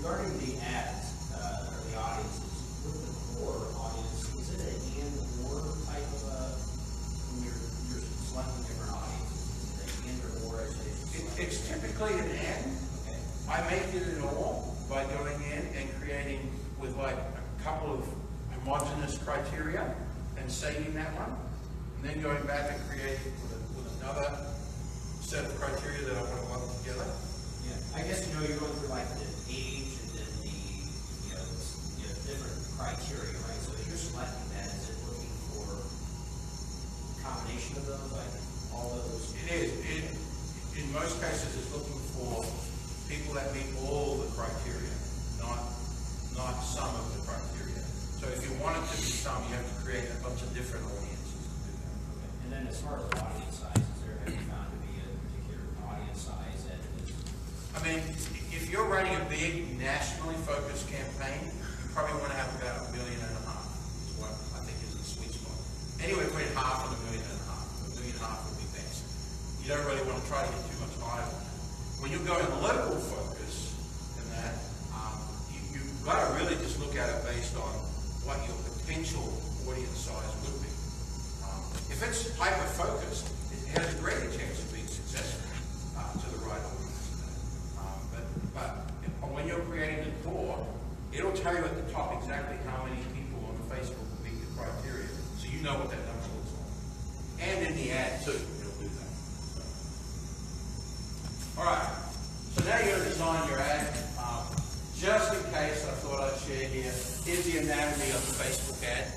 regarding the ads, or the audiences, with the core audience, is it an and or type of when you're selecting different audiences? Is it an and or as It's typically an and. Okay. I make it an or by going in and creating with like a couple of homogeneous criteria and saving that one, and then going back and creating with another set of criteria that I want to lump together. Yeah, I guess you're going through like the age and then the different criteria, right? So if you're selecting that, is it looking for a combination of those, like all those? It is. In most cases, it's looking for people that meet all the criteria, not some of the criteria. So if you want it to be some, you have to create a bunch of different audiences to do that. Okay. And then as far as audience size, have you found to be a particular audience size that is? I mean, if you're running a big nationally focused campaign, you probably want to have about 1.5 million is what I think is the sweet spot. Anywhere between 1/2 and 1.5 million. 1.5 million would be best. You don't really want to try to get too much higher than that. When you're going local focus in that, you've got to really just look at it based on what your potential audience size would be. If it's hyper-focused, it has a greater chance of being successful to the right audience. But when you're creating the core, it'll tell you at the top exactly how many people on Facebook meet the criteria, so you know what that number looks like. And in the ad too, it'll do that. All right, so now you're going to design your ad. Just in case, I thought I'd share here. Here's the anatomy of the Facebook ad.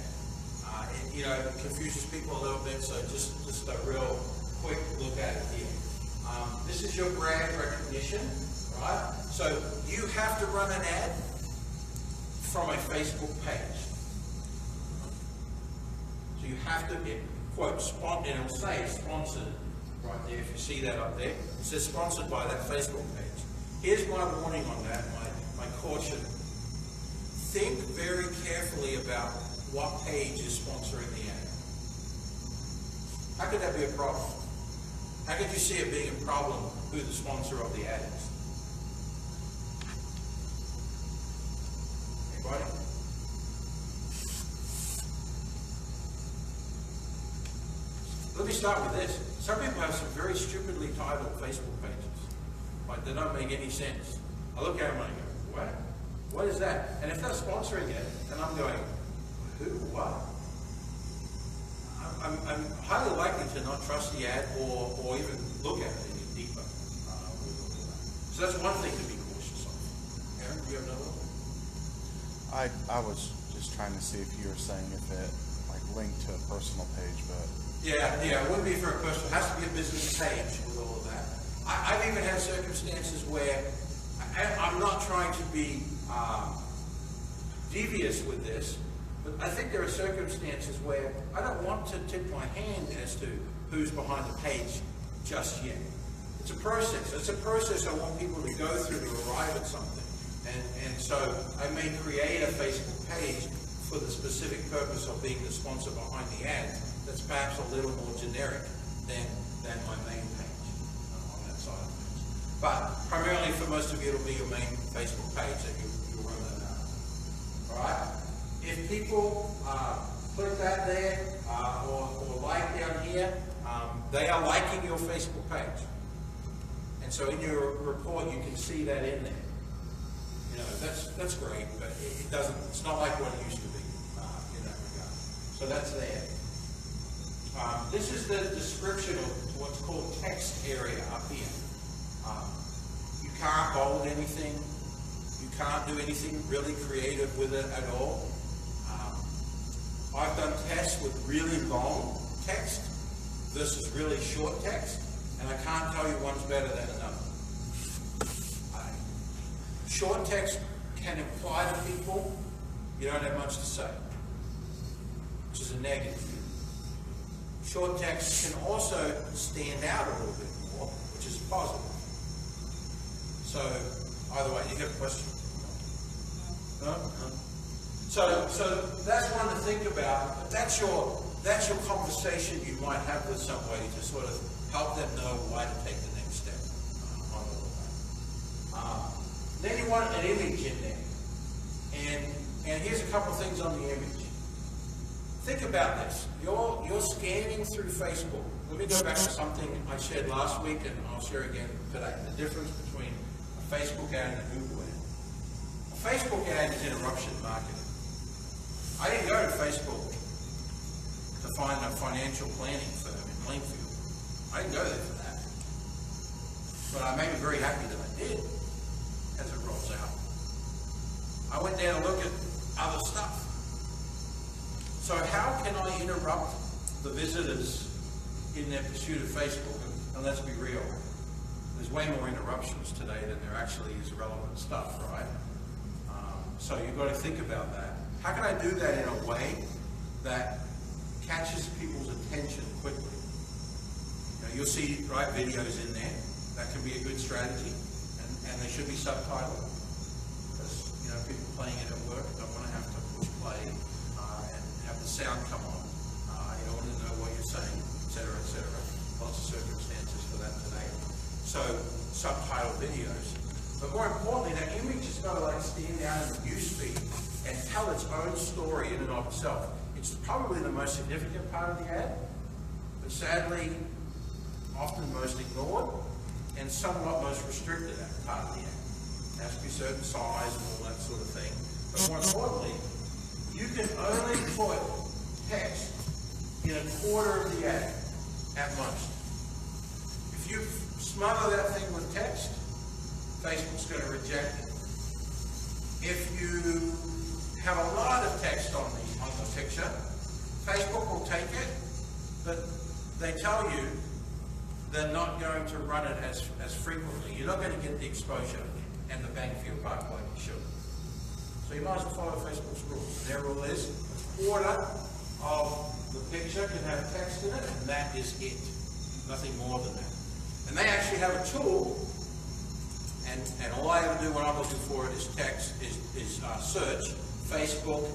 It confuses people a little bit, so just a real quick look at it here. This is your brand recognition, right? So you have to run an ad from a Facebook page. So you have to get, quote, and it'll say sponsored right there, if you see that up there. It says sponsored by that Facebook page. Here's my warning on that, my caution. Think very carefully about what page is sponsoring the ad. How could that be a problem? How could you see it being a problem who the sponsor of the ad is? Anybody? Let me start with this. Some people have some very stupidly titled Facebook pages. Like, they don't make any sense. I look at them and I go, what? What is that? And if they're sponsoring it, then I'm going, who? What? I'm highly likely to not trust the ad or even look at it any deeper. So that's one thing to be cautious of. Aaron, do you have another one? I was just trying to see if you were saying if it like linked to a personal page, but Yeah, it wouldn't be for a person. It has to be a business page with all of that. I've even had circumstances where I'm not trying to be devious with this, but I think there are circumstances where I don't want to tip my hand as to who's behind the page just yet. It's a process. It's a process I want people to go through to arrive at something. And so I may create a Facebook page for the specific purpose of being the sponsor behind the ad that's perhaps a little more generic than my main page on that side of things. But primarily for most of you, it'll be your main Facebook page that you'll run that out. All right? If people click that there or like down here, they are liking your Facebook page. And so in your report, you can see that in there. You know, that's great, but it doesn't, it's not like what it used to be in that regard. So that's there. This is the description of what's called text area up here. You can't bold anything. You can't do anything really creative with it at all. I've done tests with really long text versus really short text, and I can't tell you one's better than another. Short text can imply to people you don't have much to say, which is a negative. Short text can also stand out a little bit more, which is positive. So, either way, you have a question? No? So that's one to think about. But that's your conversation you might have with somebody to sort of help them know why to take the next step on all of that. Then you want an image in there. And here's a couple things on the image. Think about this. You're scanning through Facebook. Let me go back to something I shared last week, and I'll share again today. The difference between a Facebook ad and a Google ad. A Facebook ad is interruption marketing. I didn't go to Facebook to find a financial planning firm in Plainfield. I didn't go there for that. But I may be very happy that I did as it rolls out. I went there to look at other stuff. So how can I interrupt the visitors in their pursuit of Facebook? And let's be real, there's way more interruptions today than there actually is relevant stuff, right? So you've got to think about that. How can I do that in a way that catches people's attention quickly? You'll see videos in there. That can be a good strategy, and they should be subtitled. Because people playing it at work don't want to have to push play and have the sound come on in order to know what you're saying, etc., etc. Lots of circumstances for that today. So subtitle videos. But more importantly, that image has got to stand out in the newsfeed and tell its own story in and of itself. It's probably the most significant part of the ad, but sadly, often most ignored and somewhat most restricted part of the ad. It has to be a certain size and all that sort of thing. But more importantly, you can only put text in a quarter of the ad at most. If you smother that thing with text, Facebook's going to reject it. If you have a lot of text on the picture, Facebook will take it, but they tell you they're not going to run it as frequently. You're not going to get the exposure and the bang for your buck like you should. So you might as well follow Facebook's rules. Their rule is a quarter of the picture can have text in it, and that is it. Nothing more than that. And they actually have a tool, and all I ever do when I'm looking for it is text, is search Facebook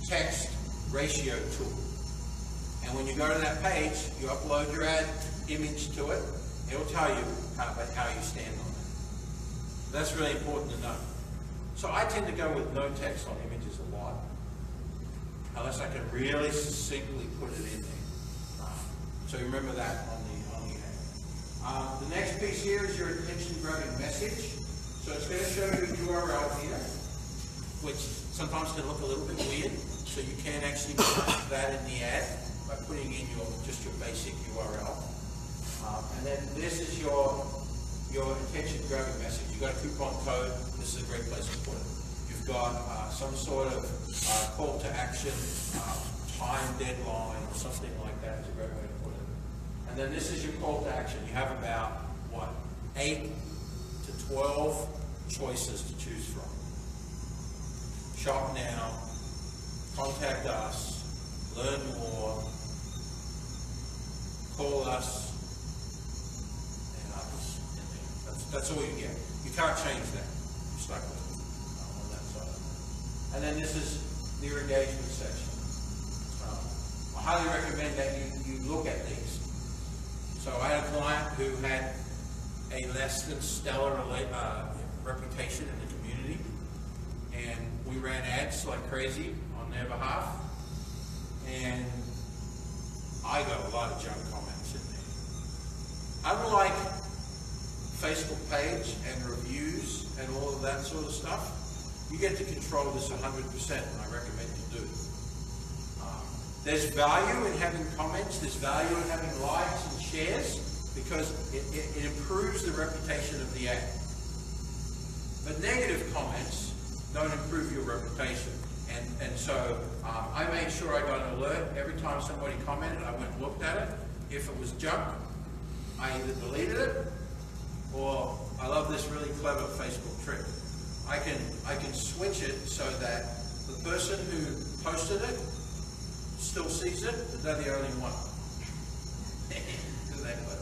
text ratio tool. And when you go to that page, you upload your ad image to it, it'll tell you how you stand on that. That's really important to know. So I tend to go with no text on images a lot, unless I can really succinctly put it in there. So remember that on the ad. The next piece here is your attention-grabbing message. So it's going to show you a URL here, which sometimes can look a little bit weird. So you can actually put that in the ad by putting in just your basic URL. And then this is your attention-grabbing message. You've got a coupon code. This is a great place to put it. You've got some sort of call to action, time deadline, or something like that is a great way to put it. And then this is your call to action. You have about, 8 to 12 choices to choose from. Shop now, contact us, learn more, call us, and others. That's all you get. You can't change that. You're stuck with it on that side. And then this is your engagement section. I highly recommend that you look at these. So I had a client who had a less than stellar reputation in the community, and we ran ads like crazy on their behalf, and I got a lot of junk comments in there. Unlike Facebook page and reviews and all of that sort of stuff, you get to control this 100%, and I recommend you do. There's value in having comments, there's value in having likes and shares, because it improves the reputation of the ad. But negative comments don't improve your reputation. And so I made sure I got an alert every time somebody commented. I went and looked at it. If it was junk, I either deleted it, or I love this really clever Facebook trick. I can switch it so that the person who posted it still sees it, but they're the only one. Isn't that clever?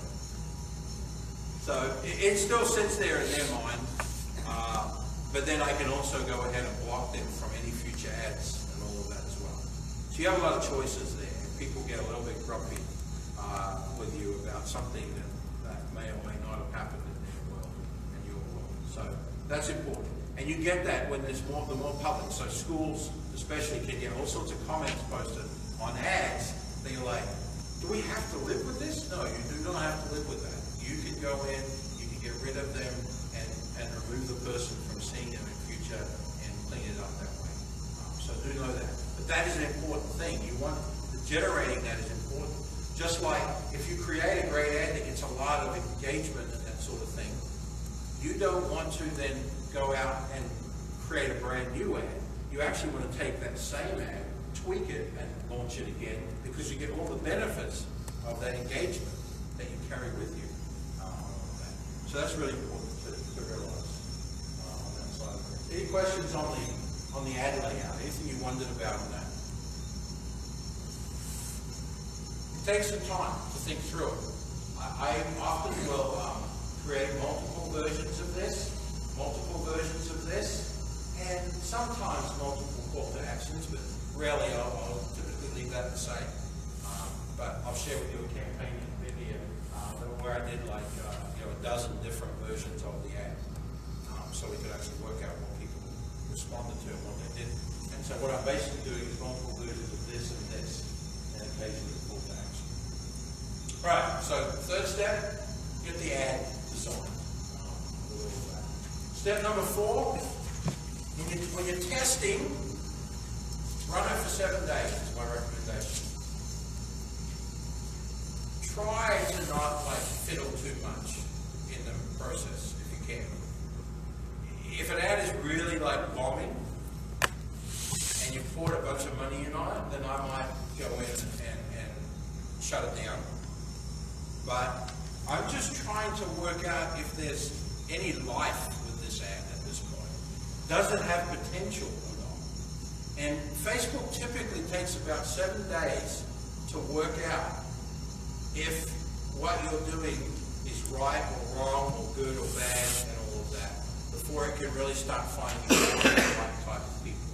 So it still sits there in their mind, but then I can also go ahead and block them from any future ads and all of that as well. So you have a lot of choices there. People get a little bit grumpy with you about something that may or may not have happened in their world and your world. So That's important. And you get that when there's more, the more public. So schools especially can get all sorts of comments posted on ads. They're like, do we have to live with this? No, you do not have to live with that. You can go in, you can get rid of them and remove the person from seeing them in future and clean it up that way. So do know that. But that is an important thing. You want, generating that is important. Just like if you create a great ad that gets a lot of engagement and that sort of thing, you don't want to then go out and create a brand new ad. You actually want to take that same ad, tweak it, and launch it again, because you get all the benefits of that engagement that you carry with you. So that's really important to realize on that side of it. Any questions on the ad layout? Anything you wondered about on that? It takes some time to think through it. I often will create multiple versions of this, and sometimes multiple call to actions, but rarely I'll typically leave that the same. But I'll share with you a campaign video where I did like a dozen different versions of the ad, so we could actually work out what people responded to and what they did. And so what I'm basically doing is multiple versions of this, and occasionally a call to action. Right. So third step, get the ad designed. Step number 4, when you're testing, run it for 7 days is my recommendation. Try to not fiddle too much in the process if you can. If an ad is really bombing and you poured a bunch of money in on it, then I might go in and shut it down. But I'm just trying to work out if there's any life with this ad at this point. Does it have potential or not? And Facebook typically takes about 7 days to work out if what you're doing is right or wrong or good or bad and all of that, before it can really start finding the right type of people.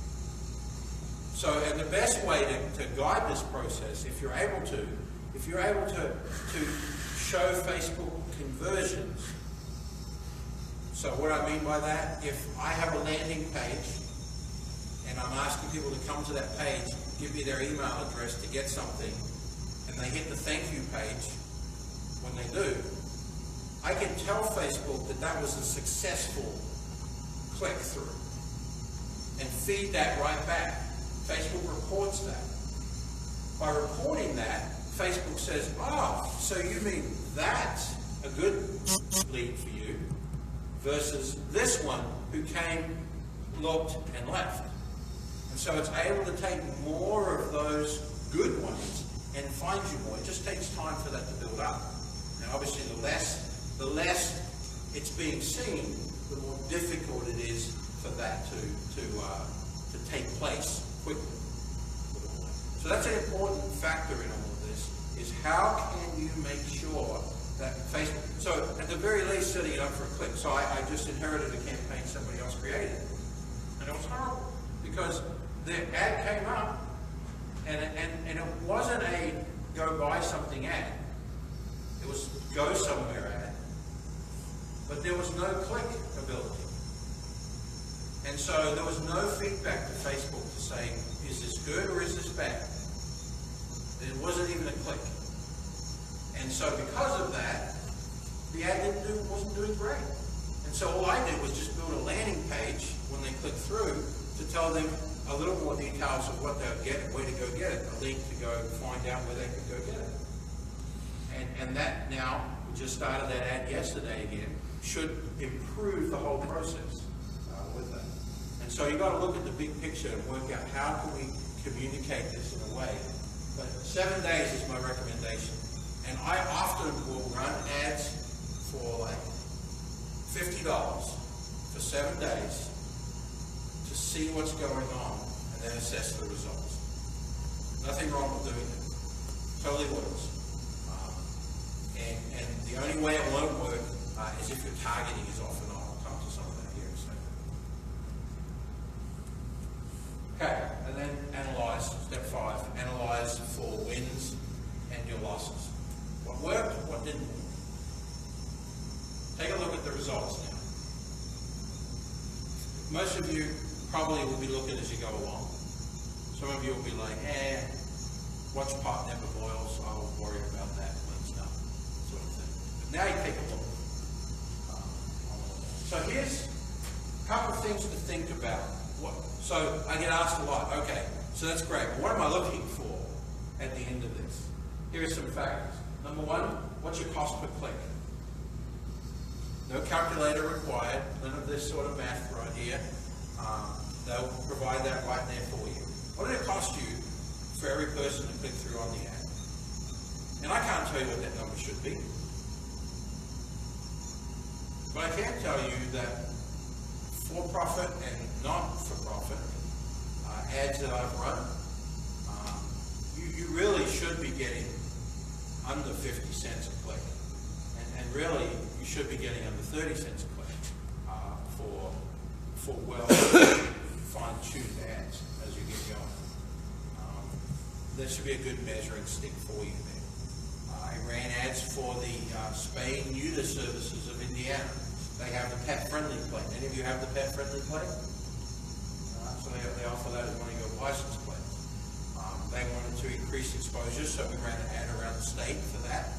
So, and the best way to guide this process, if you're able to show Facebook conversions. So what I mean by that, if I have a landing page and I'm asking people to come to that page, give me their email address to get something, and they hit the thank you page, when they do, I can tell Facebook that that was a successful click-through and feed that right back. Facebook reports that. By reporting that, Facebook says, oh, so you mean that's a good lead for you versus this one who came, looked, and left. And so it's able to take more of those good ones and find you more. It just takes time for that to build up. And obviously the less it's being seen, the more difficult it is for that to take place quickly. So that's an important factor in all of this, is how can you make sure that Facebook, so at the very least setting it up for a click. So I just inherited a campaign somebody else created, and it was horrible because the ad came up and it wasn't a go buy something ad, it was go somewhere ad, but there was no click ability. And so there was no feedback to Facebook to say, is this good or is this bad? It wasn't even a click. And so because of that, the ad wasn't doing great. And so all I did was just build a landing page when they click through to tell them a little more details of what they'll get and where to go get it, a link to go find out where they can go get it. And that now, we just started that ad yesterday again, should improve the whole process with that. And so you've got to look at the big picture and work out how can we communicate this in a way. But 7 days is my recommendation. And I often will run ads for $50 for 7 days to see what's going on and then assess the results. Nothing wrong with doing it. Totally works. And the only way it won't work is if your targeting is off, and I'll come to some of that here in a second. Okay, and then analyze, step 5. Analyze for wins and your losses. What worked, what didn't work. Take a look at the results now. most of you probably will be looking as you go along. Some of you will be like, watch pot never boils, I will worry about that when it's done, sort of thing. But now you take a look. So here's a couple of things to think about. So I get asked a lot, okay, so that's great, but what am I looking for at the end of this? Here are some factors. Number one, what's your cost per click? No calculator required, none of this sort of math right here. They'll provide that right there for you. What did it cost you for every person to click through on the ad? And I can't tell you what that number should be. But I can tell you that for-profit and not-for-profit ads that I've run, you really should be getting under 50 cents a click. And really, you should be getting under 30 cents a click for well fine-tuned ads as you get going. There should be a good measuring stick for you there. I ran ads for the spay and neuter services of Indiana. They have the pet-friendly plate. Any of you have the pet-friendly plate? So they offer that as one of your license plates. They wanted to increase exposure, so we ran an ad around the state for that.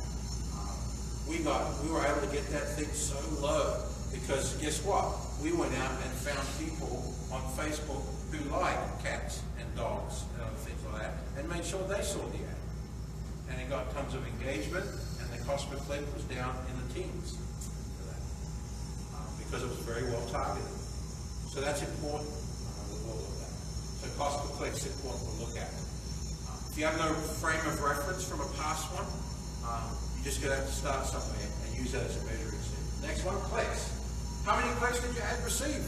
We were able to get that thing so low because guess what? We went out and found people on Facebook who like cats and dogs and other things like that and made sure they saw the ad. And it got tons of engagement, and the cost per click was down in the teens for that because it was very well targeted. So that's important with all of that. So cost per click is important to look at. If you have no frame of reference from a past one, you're just going to have to start somewhere and use that as a measuring stick. Next one, clicks. How many clicks did your ad receive?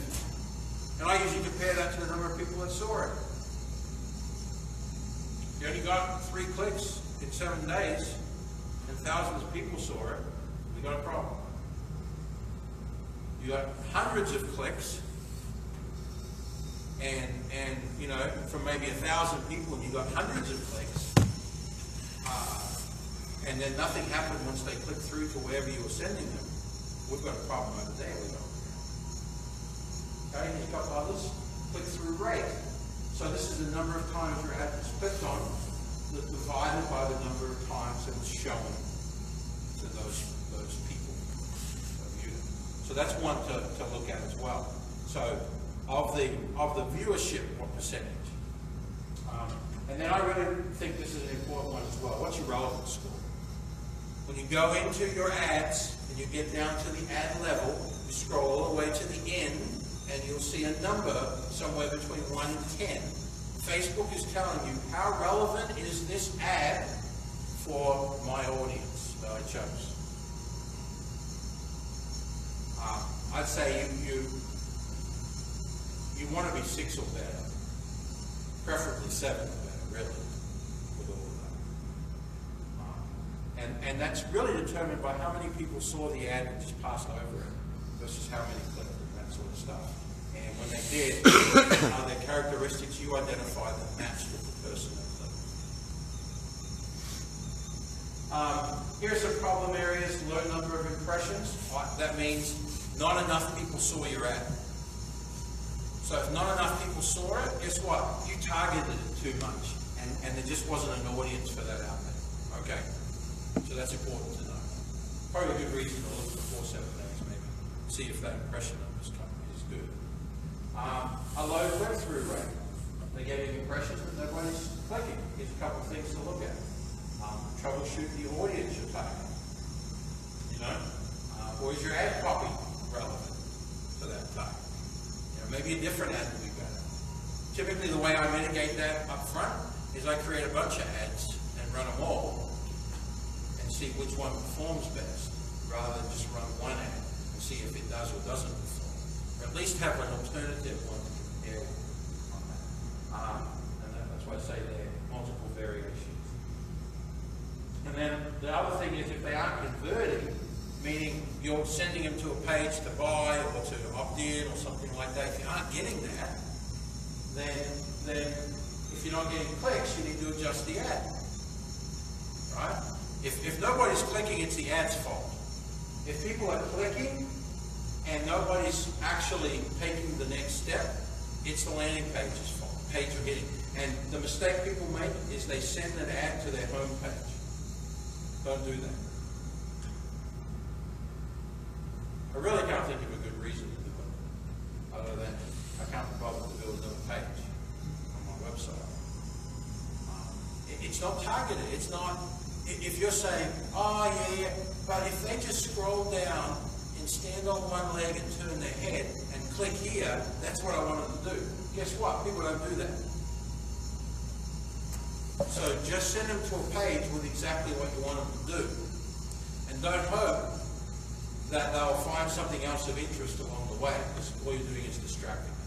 And I usually compare that to the number of people that saw it. If you only got 3 clicks in 7 days and thousands of people saw it, we got a problem. You got hundreds of clicks and you know, from maybe 1,000 people, and you got hundreds of clicks, and then nothing happened once they clicked through to wherever you were sending them. We've got a problem over there. We don't. Okay, and you've got others. Click-through rate. So this is the number of times your ad was clicked on, divided by the number of times it was shown to those people. So that's one to look at as well. So of the viewership, what percentage? And then I really think this is an important one as well. What's your relevance score? When you go into your ads and you get down to the ad level, you scroll all the way to the end and you'll see a number somewhere between 1 and 10. Facebook is telling you how relevant is this ad for my audience that I chose. I'd say you want to be 6 or better, preferably 7 or better, really, with all of that. And that's really determined by how many people saw the ad and just passed over it versus how many clicked and that sort of stuff. And when they did, are there characteristics you identified that matched with the person that clicked? Here are some problem areas: low number of impressions. That means not enough people saw your ad. So if not enough people saw it, guess what? You targeted it too much, and there just wasn't an audience for that out there. Okay? So that's important to know. Probably a good reason to look before 7 days, maybe. See if that impression number is good. A low click-through rate. They're getting impressions, but nobody's clicking. Here's a couple of things to look at. Troubleshoot the audience you're targeting. You know? Or is your ad copy relevant to that target? Maybe a different ad would be better. Typically, the way I mitigate that up front is I create a bunch of ads and run them all and see which one performs best, rather than just run one ad and see if it does or doesn't perform. Or at least have an alternative one to compare on that. And that's why I say there are multiple variations. And then the other thing is if they aren't converting, meaning you're sending them to a page to buy or to opt in or something like that. If you aren't getting that, then if you're not getting clicks, you need to adjust the ad. Right? If nobody's clicking, it's the ad's fault. If people are clicking, and nobody's actually taking the next step, it's the landing page's fault, page you're hitting. And the mistake people make is they send an ad to their home page. Don't do that. I really can't think of a good reason to do it, other than I can't be bothered to build another page on my website. It's not targeted. It's not, if you're saying, oh yeah, but if they just scroll down and stand on one leg and turn their head and click here, that's what I want them to do. Guess what? People don't do that. So just send them to a page with exactly what you want them to do. And don't hope that they'll find something else of interest along the way, because all you're doing is distracting them.